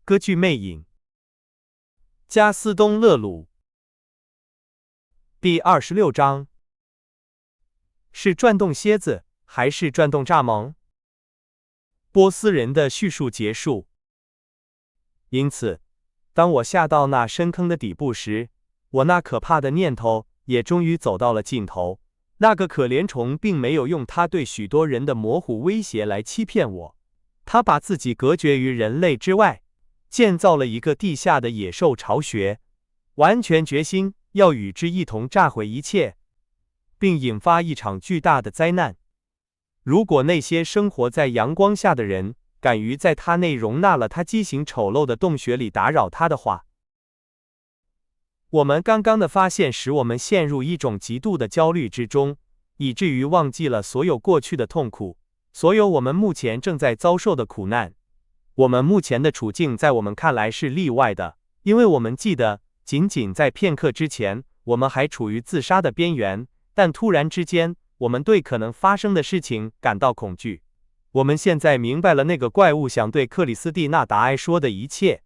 歌剧魅影。加斯东勒鲁。第26章。是转动蝎子，还是转动蚱蜢？波斯人的叙述结束。因此，当我下到那深坑的底部时，我那可怕的念头也终于走到了尽头。那个可怜虫并没有用他对许多人的模糊威胁来欺骗我，他把自己隔绝于人类之外，建造了一个地下的野兽巢穴，完全决心要与之一同炸毁一切，并引发一场巨大的灾难。如果那些生活在阳光下的人敢于在他内容纳了他畸形丑陋的洞穴里打扰他的话，我们刚刚的发现使我们陷入一种极度的焦虑之中，以至于忘记了所有过去的痛苦，所有我们目前正在遭受的苦难。我们目前的处境在我们看来是例外的，因为我们记得，仅仅在片刻之前，我们还处于自杀的边缘，但突然之间，我们对可能发生的事情感到恐惧。我们现在明白了那个怪物想对克里斯蒂娜达埃说的一切，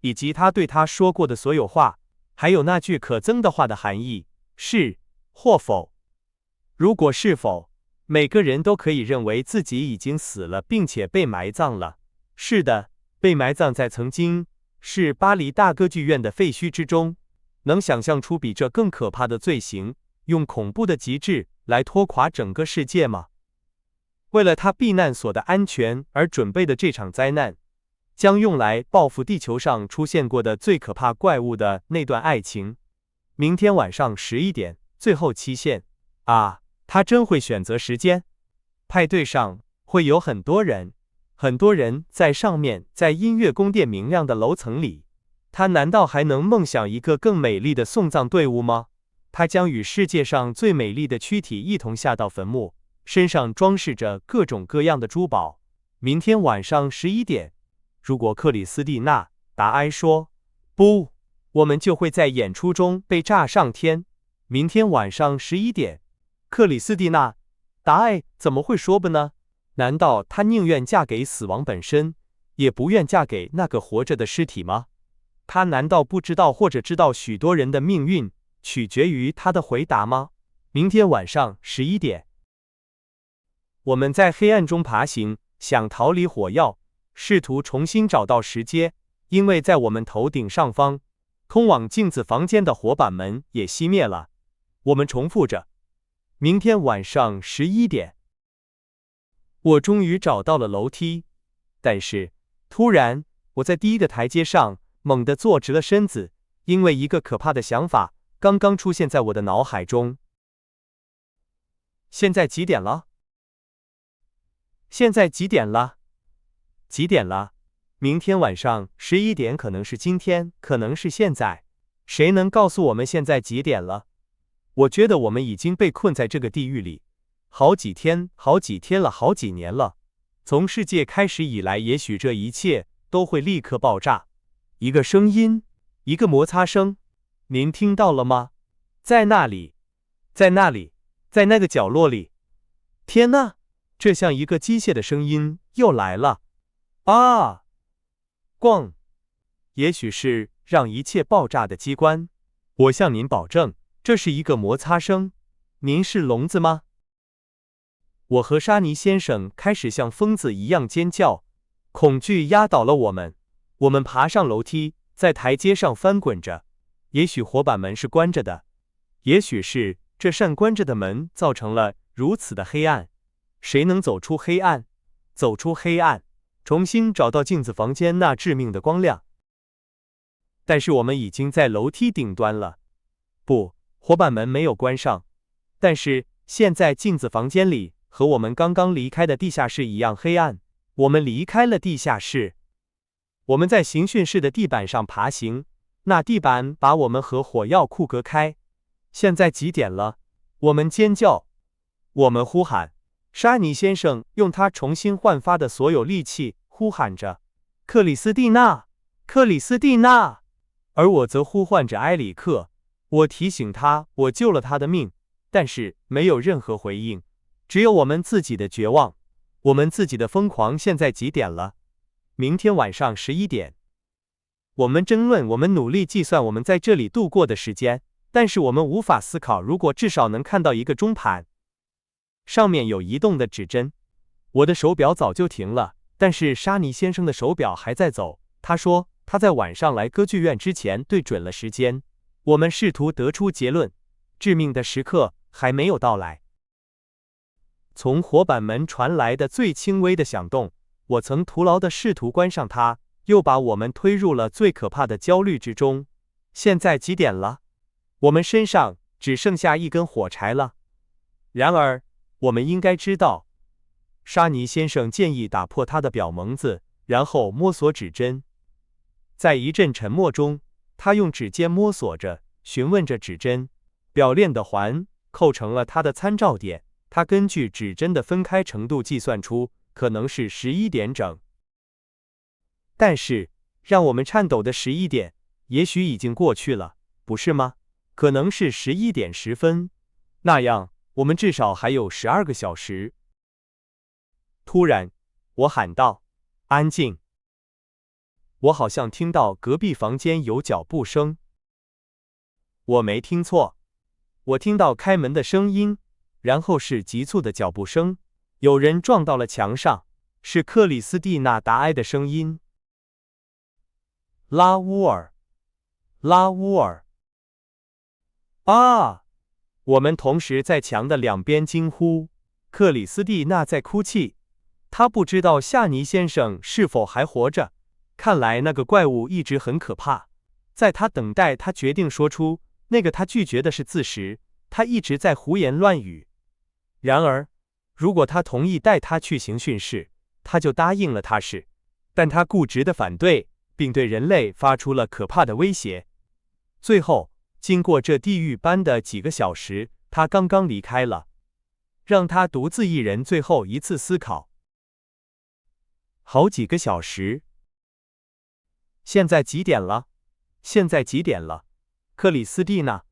以及他对他说过的所有话，还有那句可憎的话的含义，是或否。如果是否，每个人都可以认为自己已经死了，并且被埋葬了。是的，被埋葬在曾经是巴黎大歌剧院的废墟之中。能想象出比这更可怕的罪行，用恐怖的极致来拖垮整个世界吗？为了他避难所的安全而准备的这场灾难，将用来报复地球上出现过的最可怕怪物的那段爱情。明天晚上11点，最后期限。啊，他真会选择时间。派对上会有很多人，很多人在上面，在音乐宫殿明亮的楼层里。他难道还能梦想一个更美丽的送葬队伍吗？他将与世界上最美丽的躯体一同下到坟墓，身上装饰着各种各样的珠宝。明天晚上11点，如果克里斯蒂娜达埃说不，我们就会在演出中被炸上天。明天晚上11点，克里斯蒂娜达埃怎么会说不呢？难道她宁愿嫁给死亡本身，也不愿嫁给那个活着的尸体吗？她难道不知道或者知道许多人的命运取决于她的回答吗？明天晚上11点，我们在黑暗中爬行，想逃离火药，试图重新找到石阶，因为在我们头顶上方，通往镜子房间的火板门也熄灭了。我们重复着，明天晚上11点。我终于找到了楼梯，但是突然，我在第一个台阶上猛地坐直了身子，因为一个可怕的想法刚刚出现在我的脑海中。现在几点了？现在几点了？几点了？明天晚上11点可能是今天，可能是现在。谁能告诉我们现在几点了？我觉得我们已经被困在这个地狱里好几天，好几天了，好几年了。从世界开始以来，也许这一切都会立刻爆炸。一个声音，一个摩擦声，您听到了吗？在那里，在那里，在那个角落里。天哪，这像一个机械的声音又来了。啊！咣！也许是让一切爆炸的机关。我向您保证，这是一个摩擦声。您是聋子吗？我和沙尼先生开始像疯子一样尖叫，恐惧压倒了我们。我们爬上楼梯，在台阶上翻滚着。也许火板门是关着的，也许是这扇关着的门造成了如此的黑暗。谁能走出黑暗？走出黑暗，重新找到镜子房间那致命的光亮。但是我们已经在楼梯顶端了。不，火板门没有关上。但是现在镜子房间里和我们刚刚离开的地下室一样黑暗。我们离开了地下室。我们在刑讯室的地板上爬行，那地板把我们和火药库隔开。现在几点了？我们尖叫，我们呼喊。沙尼先生用他重新焕发的所有力气呼喊着：“克里斯蒂娜，克里斯蒂娜！”而我则呼唤着埃里克。我提醒他，我救了他的命，但是没有任何回应，只有我们自己的绝望，我们自己的疯狂。现在几点了？明天晚上11点。我们争论，我们努力计算我们在这里度过的时间，但是我们无法思考，如果至少能看到一个钟盘，上面有移动的指针。我的手表早就停了，但是沙尼先生的手表还在走。他说他在晚上来歌剧院之前对准了时间。我们试图得出结论，致命的时刻还没有到来。从活板门传来的最轻微的响动，我曾徒劳地试图关上它，又把我们推入了最可怕的焦虑之中。现在几点了？我们身上只剩下一根火柴了。然而，我们应该知道，沙尼先生建议打破他的表蒙子，然后摸索指针。在一阵沉默中，他用指尖摸索着，询问着指针。表链的环扣成了他的参照点，他根据指针的分开程度计算出可能是11点整。但是，让我们颤抖的11点，也许已经过去了，不是吗？可能是11点10分，那样我们至少还有12个小时。突然，我喊道：“安静！”我好像听到隔壁房间有脚步声。我没听错，我听到开门的声音，然后是急促的脚步声，有人撞到了墙上，是克里斯蒂娜达埃的声音。拉乌尔，拉乌尔！啊！我们同时在墙的两边惊呼。克里斯蒂娜在哭泣，她不知道夏尼先生是否还活着。看来那个怪物一直很可怕。在他等待他决定说出那个他拒绝的是字时，他一直在胡言乱语。然而，如果他同意带他去刑讯室，他就答应了他是，但他固执的反对，并对人类发出了可怕的威胁。最后，经过这地狱般的几个小时，他刚刚离开了，让他独自一人最后一次思考。好几个小时。现在几点了？现在几点了？克里斯蒂娜。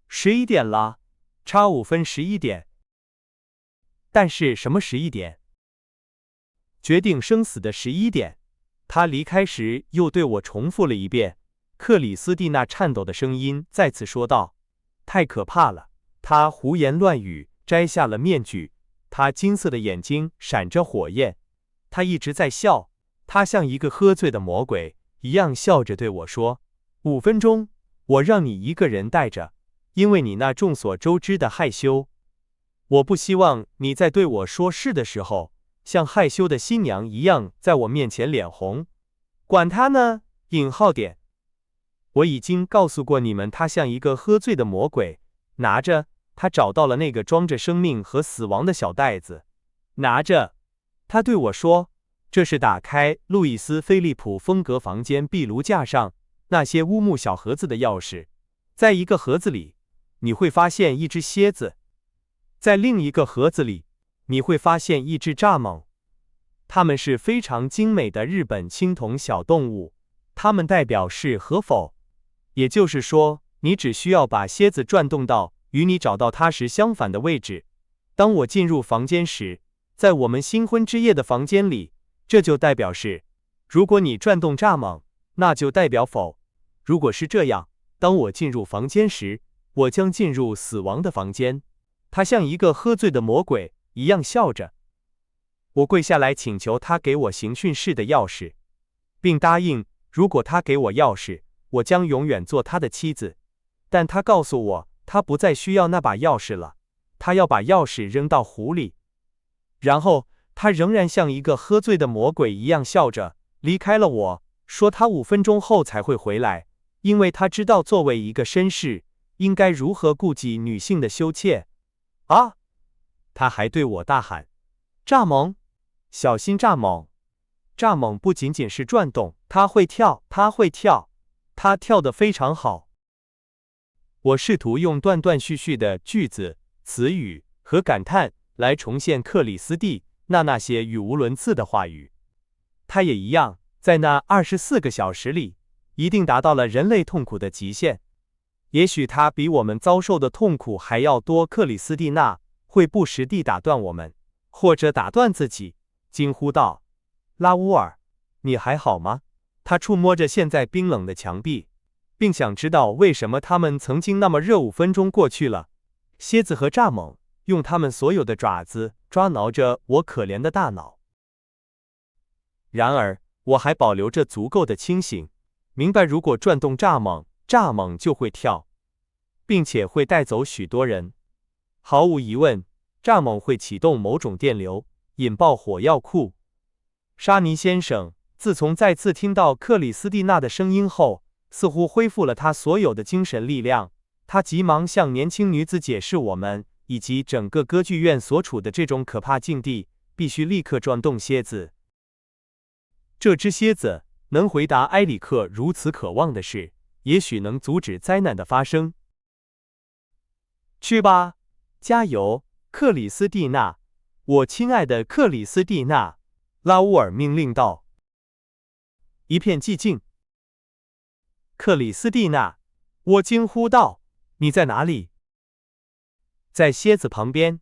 11点了，差5分11点。但是什么11点？决定生死的11点。他离开时又对我重复了一遍。克里斯蒂娜颤抖的声音再次说道：“太可怕了！”他胡言乱语，摘下了面具。他金色的眼睛闪着火焰。他一直在笑。他像一个喝醉的魔鬼一样笑着对我说：“5分钟，我让你一个人带着，因为你那众所周知的害羞。我不希望你在对我说是的时候，像害羞的新娘一样在我面前脸红。管他呢！我已经告诉过你们，他像一个喝醉的魔鬼。拿着，他找到了那个装着生命和死亡的小袋子。拿着，他对我说。这是打开路易斯·菲利普风格房间壁炉架上那些乌木小盒子的钥匙。在一个盒子里，你会发现一只蝎子；在另一个盒子里，你会发现一只蚱蜢。它们是非常精美的日本青铜小动物，它们代表是和否。也就是说，你只需要把蝎子转动到与你找到它时相反的位置。当我进入房间时，在我们新婚之夜的房间里，这就代表是。如果你转动蚱蜢，那就代表否。如果是这样，当我进入房间时，我将进入死亡的房间。他像一个喝醉的魔鬼一样笑着。我跪下来请求他给我刑讯室的钥匙，并答应，如果他给我钥匙，我将永远做他的妻子。但他告诉我，他不再需要那把钥匙了，他要把钥匙扔到湖里。然后他仍然像一个喝醉的魔鬼一样笑着离开了我，说他5分钟后才会回来，因为他知道作为一个绅士，应该如何顾及女性的羞怯。啊！他还对我大喊：“蚱蜢，小心蚱蜢！”蚱蜢不仅仅是转动，它会跳，它会跳，它跳得非常好。我试图用断断续续的句子、词语和感叹来重现克里斯蒂那些语无伦次的话语。他也一样，在那24个小时里，一定达到了人类痛苦的极限。也许他比我们遭受的痛苦还要多。克里斯蒂娜会不时地打断我们，或者打断自己，惊呼道：“拉乌尔，你还好吗？”他触摸着现在冰冷的墙壁，并想知道为什么他们曾经那么热。5分钟过去了，蝎子和蚱蜢用他们所有的爪子抓挠着我可怜的大脑。然而，我还保留着足够的清醒，明白如果转动蚱蜢，蚱蜢就会跳，并且会带走许多人。毫无疑问，蚱蜢会启动某种电流，引爆火药库。沙尼先生自从再次听到克里斯蒂娜的声音后，似乎恢复了他所有的精神力量。他急忙向年轻女子解释我们以及整个歌剧院所处的这种可怕境地，必须立刻转动蝎子。这只蝎子能回答埃里克如此渴望的事，也许能阻止灾难的发生。去吧，加油，克里斯蒂娜，我亲爱的克里斯蒂娜，拉乌尔命令道。一片寂静。克里斯蒂娜，我惊呼道，你在哪里？在蝎子旁边。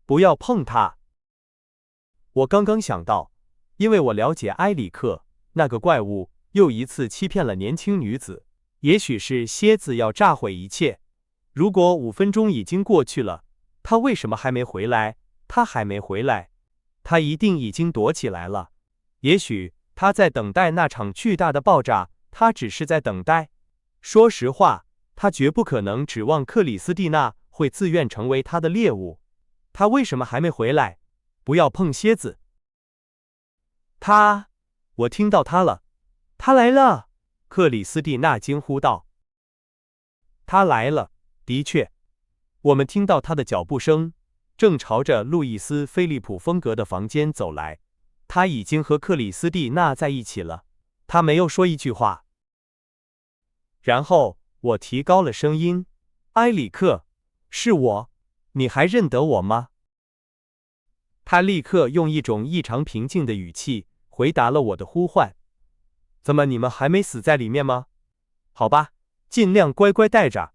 不要碰它。我刚刚想到，因为我了解埃里克，那个怪物又一次欺骗了年轻女子。也许是蝎子要炸毁一切。如果5分钟已经过去了，他为什么还没回来？他还没回来，他一定已经躲起来了。也许他在等待那场巨大的爆炸，他只是在等待。说实话，他绝不可能指望克里斯蒂娜会自愿成为他的猎物。他为什么还没回来？不要碰蝎子。我听到他了，他来了！克里斯蒂娜惊呼道。他来了，的确，我们听到他的脚步声，正朝着路易斯·菲利普风格的房间走来。他已经和克里斯蒂娜在一起了。他没有说一句话。然后我提高了声音：“埃里克，是我，你还认得我吗？”他立刻用一种异常平静的语气回答了我的呼唤：“怎么，你们还没死在里面吗？好吧，尽量乖乖待着。”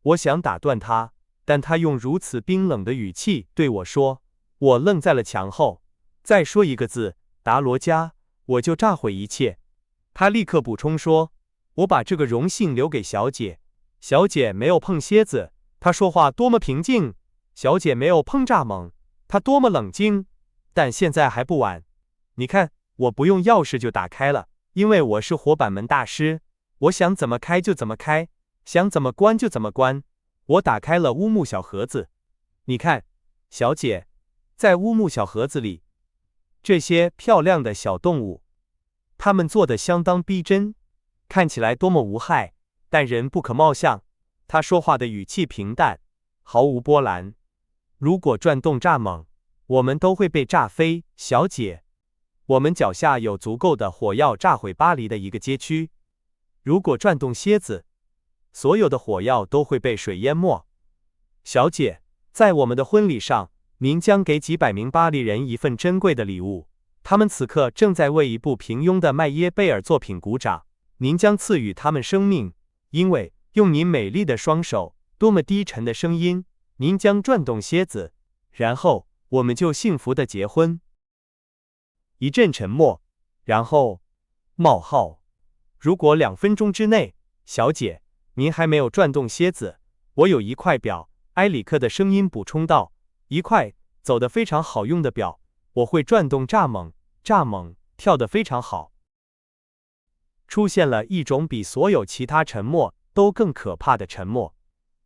我想打断他，但他用如此冰冷的语气对我说。我愣在了墙后。再说一个字，达罗加，我就炸毁一切。他立刻补充说：“我把这个荣幸留给小姐。小姐没有碰蝎子，她说话多么平静；小姐没有碰蚱蜢，她多么冷静。但现在还不晚。你看，我不用钥匙就打开了，因为我是活板门大师。我想怎么开就怎么开，想怎么关就怎么关。我打开了乌木小盒子。你看，小姐，在乌木小盒子里，这些漂亮的小动物，它们做得相当逼真，看起来多么无害，但人不可貌相。”他说话的语气平淡，毫无波澜。如果转动蚱蜢，我们都会被炸飞，小姐。我们脚下有足够的火药炸毁巴黎的一个街区。如果转动蝎子，所有的火药都会被水淹没。小姐，在我们的婚礼上，您将给几百名巴黎人一份珍贵的礼物，他们此刻正在为一部平庸的麦耶贝尔作品鼓掌。您将赐予他们生命，因为用您美丽的双手，多么低沉的声音，您将转动蝎子，然后我们就幸福的结婚。一阵沉默，然后冒号，如果2分钟之内，小姐，您还没有转动蝎子，我有一块表。埃里克的声音补充道，一块走得非常好用的表，我会转动蚱蜢，蚱蜢跳得非常好。出现了一种比所有其他沉默都更可怕的沉默。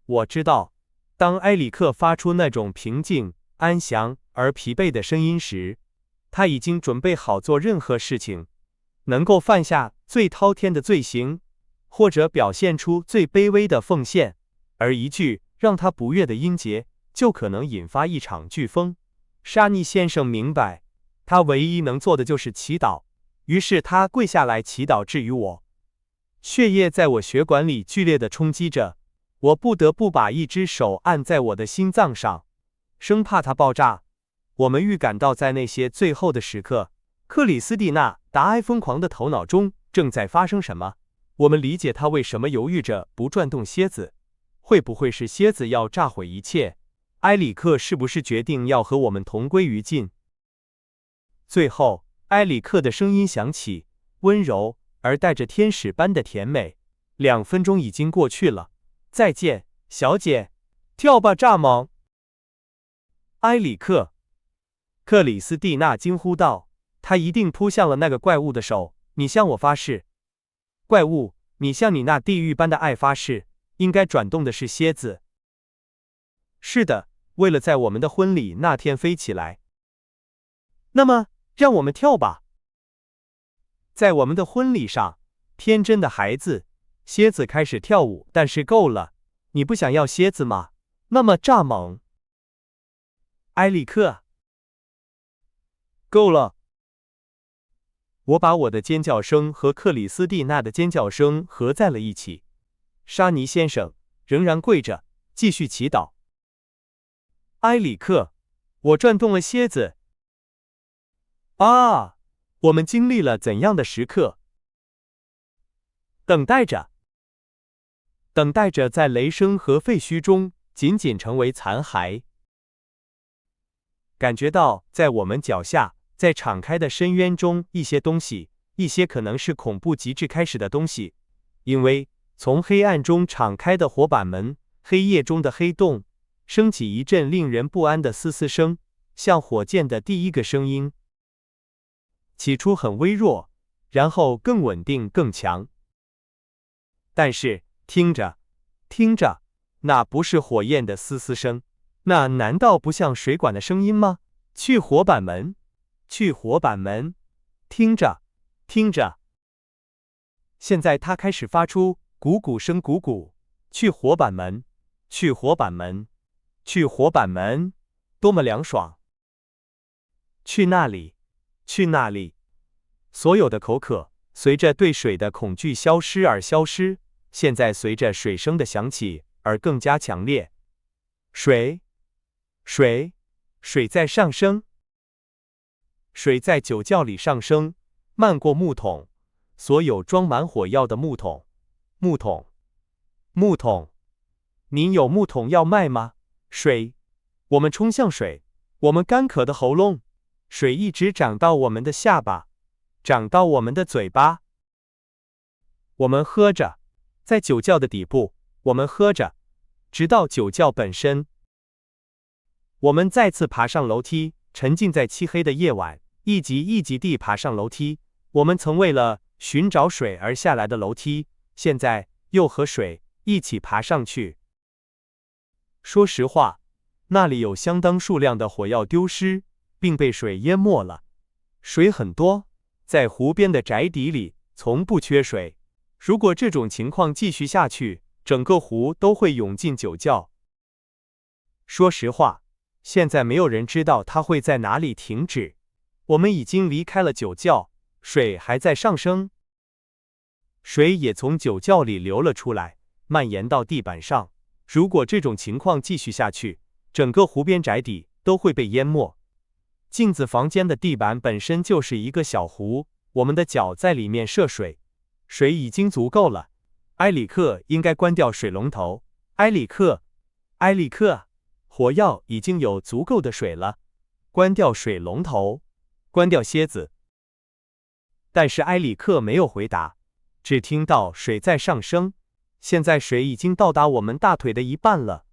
我知道，当埃里克发出那种平静、安详而疲惫的声音时，他已经准备好做任何事情，能够犯下最滔天的罪行，或者表现出最卑微的奉献，而一句让他不悦的音节就可能引发一场飓风。沙尼先生明白，他唯一能做的就是祈祷，于是他跪下来祈祷。至于我，血液在我血管里剧烈地冲击着，我不得不把一只手按在我的心脏上，生怕它爆炸。我们预感到在那些最后的时刻，克里斯蒂娜·达埃疯狂的头脑中正在发生什么。我们理解他为什么犹豫着不转动蝎子。会不会是蝎子要炸毁一切？埃里克是不是决定要和我们同归于尽？最后，埃里克的声音响起，温柔而带着天使般的甜美。2分钟已经过去了，再见，小姐，跳吧，蚱蜢！埃里克，克里斯蒂娜惊呼道，他一定扑向了那个怪物的手。你向我发誓，怪物，你向你那地狱般的爱发誓，应该转动的是蝎子。是的，为了在我们的婚礼那天飞起来。那么，让我们跳吧。在我们的婚礼上，天真的孩子，蝎子开始跳舞，但是够了，你不想要蝎子吗？那么蚱蜢。埃里克，够了。我把我的尖叫声和克里斯蒂娜的尖叫声合在了一起。沙尼先生仍然跪着，继续祈祷。埃里克，我转动了蝎子。啊，我们经历了怎样的时刻？等待着，等待着在雷声和废墟中仅仅成为残骸。感觉到在我们脚下，在敞开的深渊中，一些东西，一些可能是恐怖极致开始的东西，因为从黑暗中敞开的火板门，黑夜中的黑洞，升起一阵令人不安的嘶嘶声，像火箭的第一个声音。起初很微弱，然后更稳定更强。但是听着，听着，那不是火焰的嘶嘶声，那难道不像水管的声音吗？去火板门，去火板门，听着，听着。现在它开始发出鼓鼓声，鼓鼓。去火板门，去火板门，去火板门，多么凉爽！去那里，去那里。所有的口渴，随着对水的恐惧消失而消失，现在随着水声的响起而更加强烈。水，水，水在上升，水在酒窖里上升，漫过木桶，所有装满火药的木桶，木桶，木桶。您有木桶要卖吗？水，我们冲向水，我们干渴的喉咙，水一直涨到我们的下巴，涨到我们的嘴巴。我们喝着，在酒窖的底部，我们喝着，直到酒窖本身。我们再次爬上楼梯，沉浸在漆黑的夜晚，一级一级地爬上楼梯。我们曾为了寻找水而下来的楼梯，现在又和水一起爬上去。说实话，那里有相当数量的火药丢失，并被水淹没了。水很多，在湖边的宅邸里从不缺水。如果这种情况继续下去，整个湖都会涌进酒窖。说实话，现在没有人知道它会在哪里停止。我们已经离开了酒窖，水还在上升。水也从酒窖里流了出来，蔓延到地板上。如果这种情况继续下去，整个湖边宅邸都会被淹没。镜子房间的地板本身就是一个小湖，我们的脚在里面涉水，水已经足够了。埃里克应该关掉水龙头。埃里克，埃里克，火药已经有足够的水了。关掉水龙头，关掉蝎子。但是埃里克没有回答，只听到水在上升。现在水已经到达我们大腿的一半了。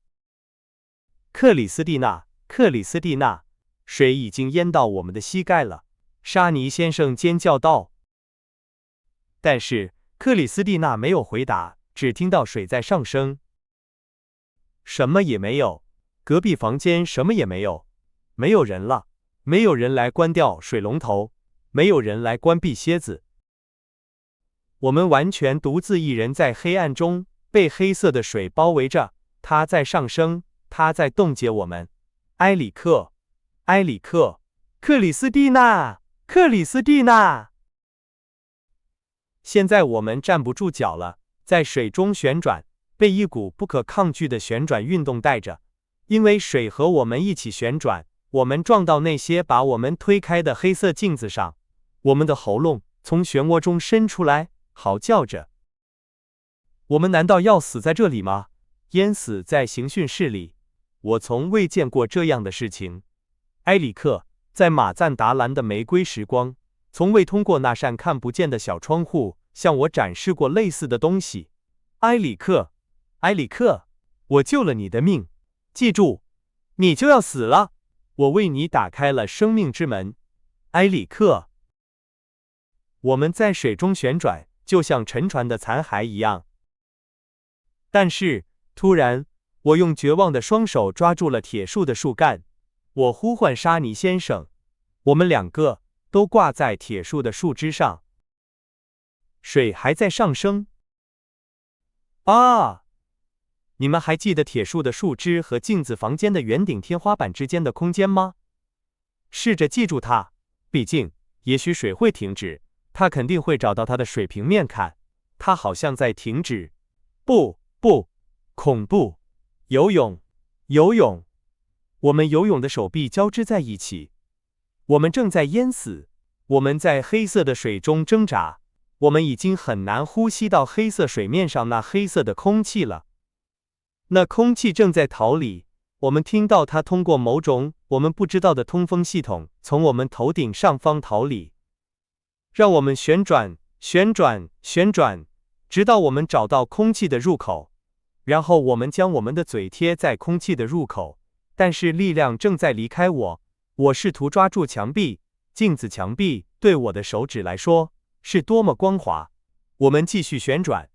克里斯蒂娜，克里斯蒂娜，水已经淹到我们的膝盖了。沙尼先生尖叫道。但是克里斯蒂娜没有回答，只听到水在上升。什么也没有，隔壁房间什么也没有，没有人了，没有人来关掉水龙头，没有人来关闭蝎子。我们完全独自一人在黑暗中，被黑色的水包围着，它在上升，它在冻结我们。埃里克，埃里克，克里斯蒂娜，克里斯蒂娜。现在我们站不住脚了，在水中旋转，被一股不可抗拒的旋转运动带着。因为水和我们一起旋转，我们撞到那些把我们推开的黑色镜子上，我们的喉咙从漩涡中伸出来，嚎叫着。我们难道要死在这里吗？淹死在刑讯室里？我从未见过这样的事情。埃里克，在马赞达兰的玫瑰时光，从未通过那扇看不见的小窗户向我展示过类似的东西。埃里克，埃里克，我救了你的命，记住，你就要死了。我为你打开了生命之门，埃里克。我们在水中旋转，就像沉船的残骸一样。但是，突然，我用绝望的双手抓住了铁树的树干，我呼唤沙尼先生，我们两个都挂在铁树的树枝上。水还在上升。啊！你们还记得铁树的树枝和镜子房间的圆顶天花板之间的空间吗？试着记住它，毕竟，也许水会停止，它肯定会找到它的水平面看，它好像在停止。不，恐怖！游泳，游泳！我们游泳的手臂交织在一起，我们正在淹死，我们在黑色的水中挣扎。我们已经很难呼吸到黑色水面上那黑色的空气了。那空气正在逃离，我们听到它通过某种我们不知道的通风系统从我们头顶上方逃离。让我们旋转，旋转，旋转，直到我们找到空气的入口。然后我们将我们的嘴贴在空气的入口，但是力量正在离开我。我试图抓住墙壁，镜子墙壁对我的手指来说是多么光滑！我们继续旋转，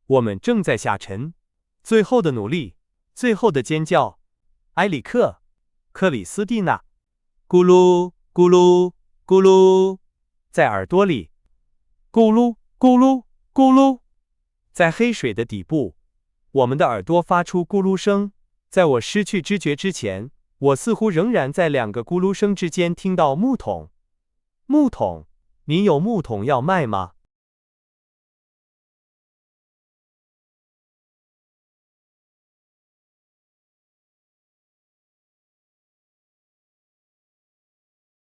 我们正在下沉。最后的努力，最后的尖叫，埃里克，克里斯蒂娜，咕噜咕噜咕噜，在耳朵里，咕噜咕噜咕噜，在黑水的底部，我们的耳朵发出咕噜声。在我失去知觉之前，我似乎仍然在两个咕噜声之间听到木桶。木桶。你有木桶要卖吗？